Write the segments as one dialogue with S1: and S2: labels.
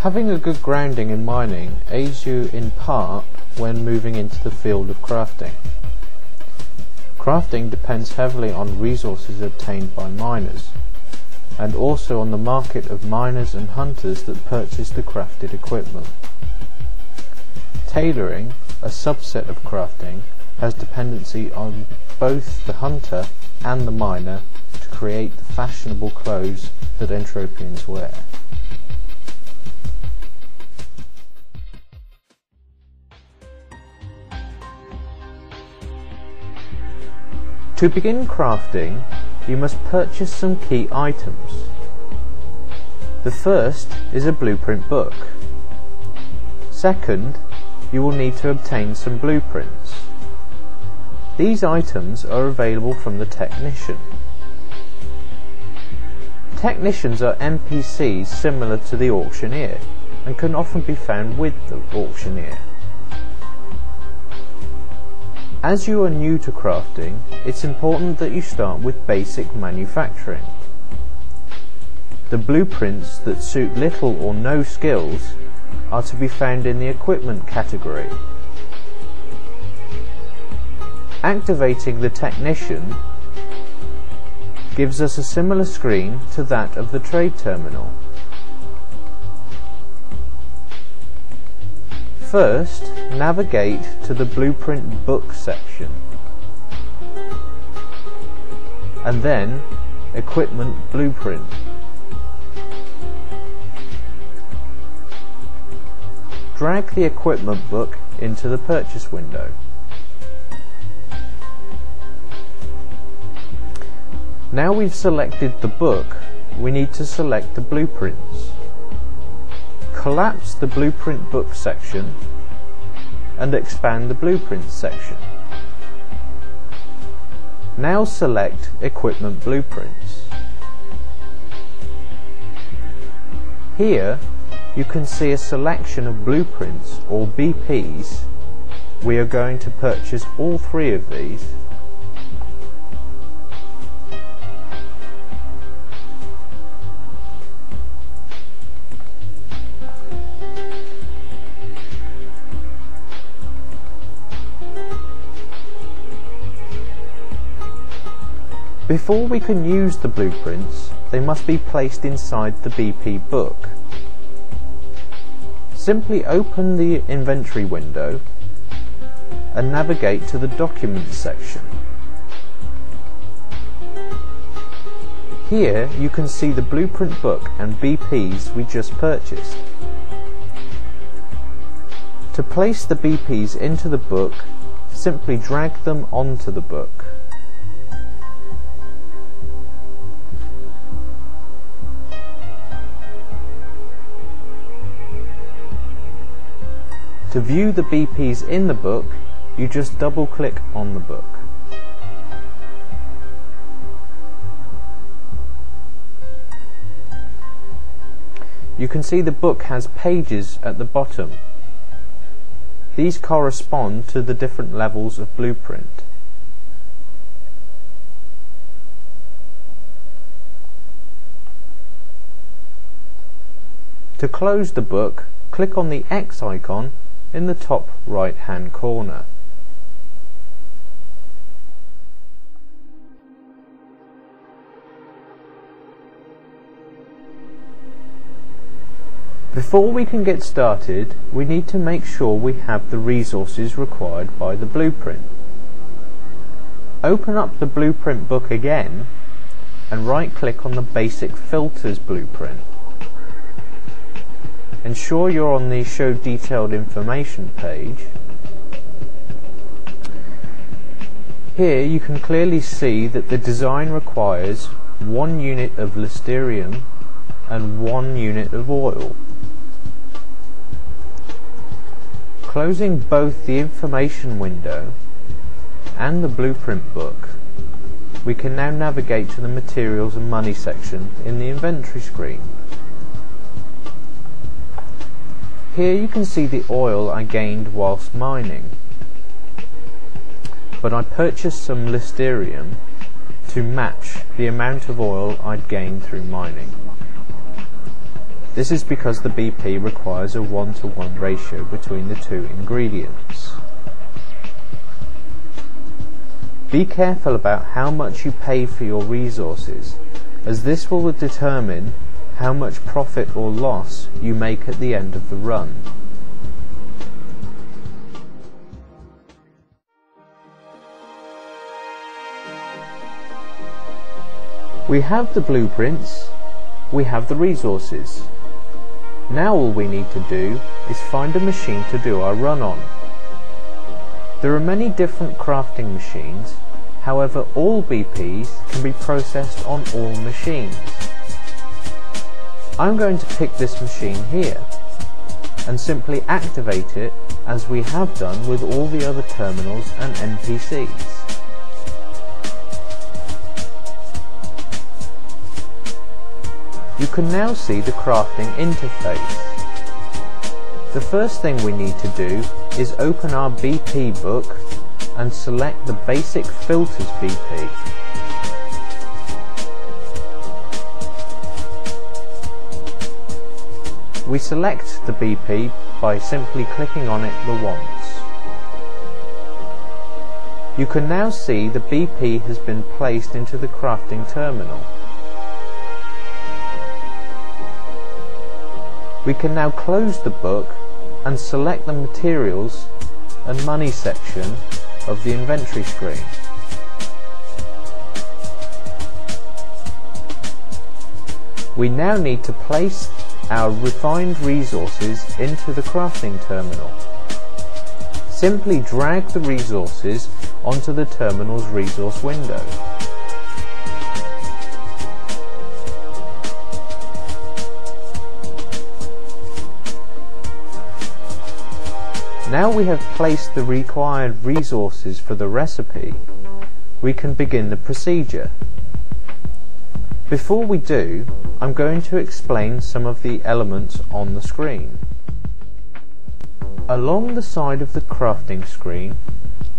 S1: Having a good grounding in mining aids you in part when moving into the field of crafting. Crafting depends heavily on resources obtained by miners, and also on the market of miners and hunters that purchase the crafted equipment. Tailoring, a subset of crafting, has dependency on both the hunter and the miner to create the fashionable clothes that Entropians wear. To begin crafting, you must purchase some key items. The first is a blueprint book. Second, you will need to obtain some blueprints. These items are available from the technician. Technicians are NPCs similar to the auctioneer and can often be found with the auctioneer. As you are new to crafting, it's important that you start with basic manufacturing. The blueprints that suit little or no skills are to be found in the equipment category. Activating the technician gives us a similar screen to that of the trade terminal. First, navigate to the blueprint book section, and then equipment blueprint. Drag the equipment book into the purchase window. Now we've selected the book, we need to select the blueprints. Collapse the blueprint book section and expand the blueprints section. Now select equipment blueprints. Here you can see a selection of blueprints or BPs. We are going to purchase all three of these. Before we can use the blueprints, they must be placed inside the BP book. Simply open the inventory window and navigate to the Documents section. Here you can see the blueprint book and BPs we just purchased. To place the BPs into the book, simply drag them onto the book. To view the BPs in the book, you just double-click on the book. You can see the book has pages at the bottom. These correspond to the different levels of blueprint. To close the book, click on the X icon in the top right hand corner. Before we can get started, we need to make sure we have the resources required by the blueprint. Open up the blueprint book again and right click on the Basic Filters blueprint. Ensure you're on the Show Detailed Information page. Here you can clearly see that the design requires 1 unit of Listerium and 1 unit of oil. Closing both the information window and the blueprint book, we can now navigate to the Materials and Money section in the inventory screen. Here you can see the oil I gained whilst mining, but I purchased some Listerium to match the amount of oil I'd gained through mining. This is because the BP requires a 1-to-1 ratio between the two ingredients. Be careful about how much you pay for your resources, as this will determine how much profit or loss you make at the end of the run. We have the blueprints, we have the resources. Now all we need to do is find a machine to do our run on. There are many different crafting machines, however all BPs can be processed on all machines. I'm going to pick this machine here and simply activate it as we have done with all the other terminals and NPCs. You can now see the crafting interface. The first thing we need to do is open our BP book and select the basic filters BP. We select the BP by simply clicking on it once. You can now see the BP has been placed into the crafting terminal. We can now close the book and select the materials and money section of the inventory screen. We now need to place our refined resources into the crafting terminal. Simply drag the resources onto the terminal's resource window. Now we have placed the required resources for the recipe, we can begin the procedure. Before we do, I'm going to explain some of the elements on the screen. Along the side of the crafting screen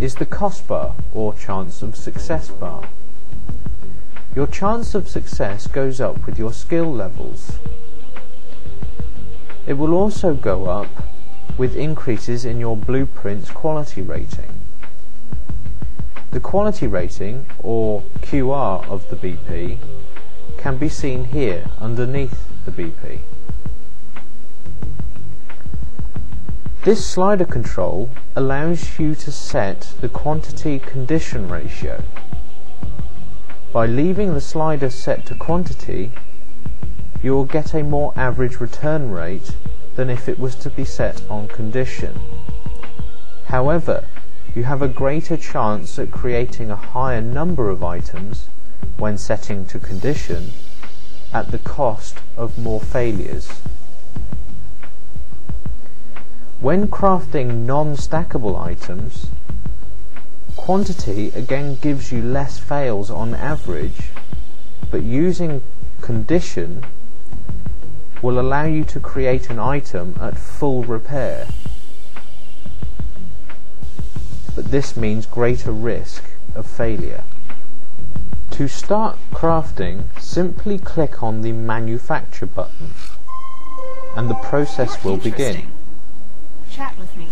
S1: is the cost bar or chance of success bar. Your chance of success goes up with your skill levels. It will also go up with increases in your blueprint's quality rating. The quality rating, or QR, of the BP can be seen here underneath the BP. This slider control allows you to set the quantity condition ratio. By leaving the slider set to quantity, you will get a more average return rate than if it was to be set on condition. However, you have a greater chance at creating a higher number of items when setting to condition at the cost of more failures. When crafting non-stackable items, quantity again gives you less fails on average, but using condition will allow you to create an item at full repair. But this means greater risk of failure. To start crafting, simply click on the manufacture button and the process will begin.
S2: Chat with me.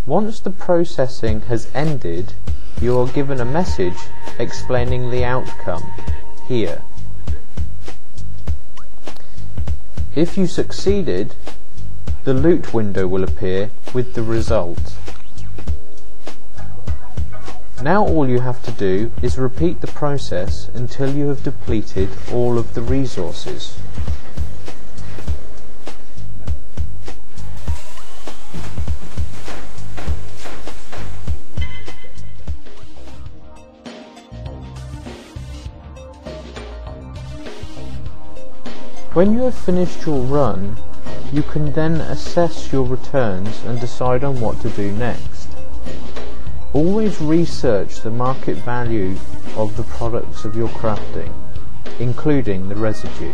S1: Once the processing has ended, you are given a message explaining the outcome here. If you succeeded, the loot window will appear with the result. Now all you have to do is repeat the process until you have depleted all of the resources. When you have finished your run, you can then assess your returns and decide on what to do next. Always research the market value of the products of your crafting, including the residue.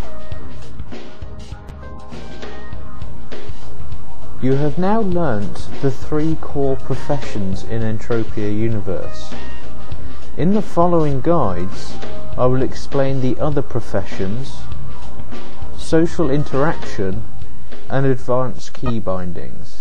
S1: You have now learnt the 3 core professions in Entropia Universe. In the following guides, I will explain the other professions, social interaction, and advanced key bindings.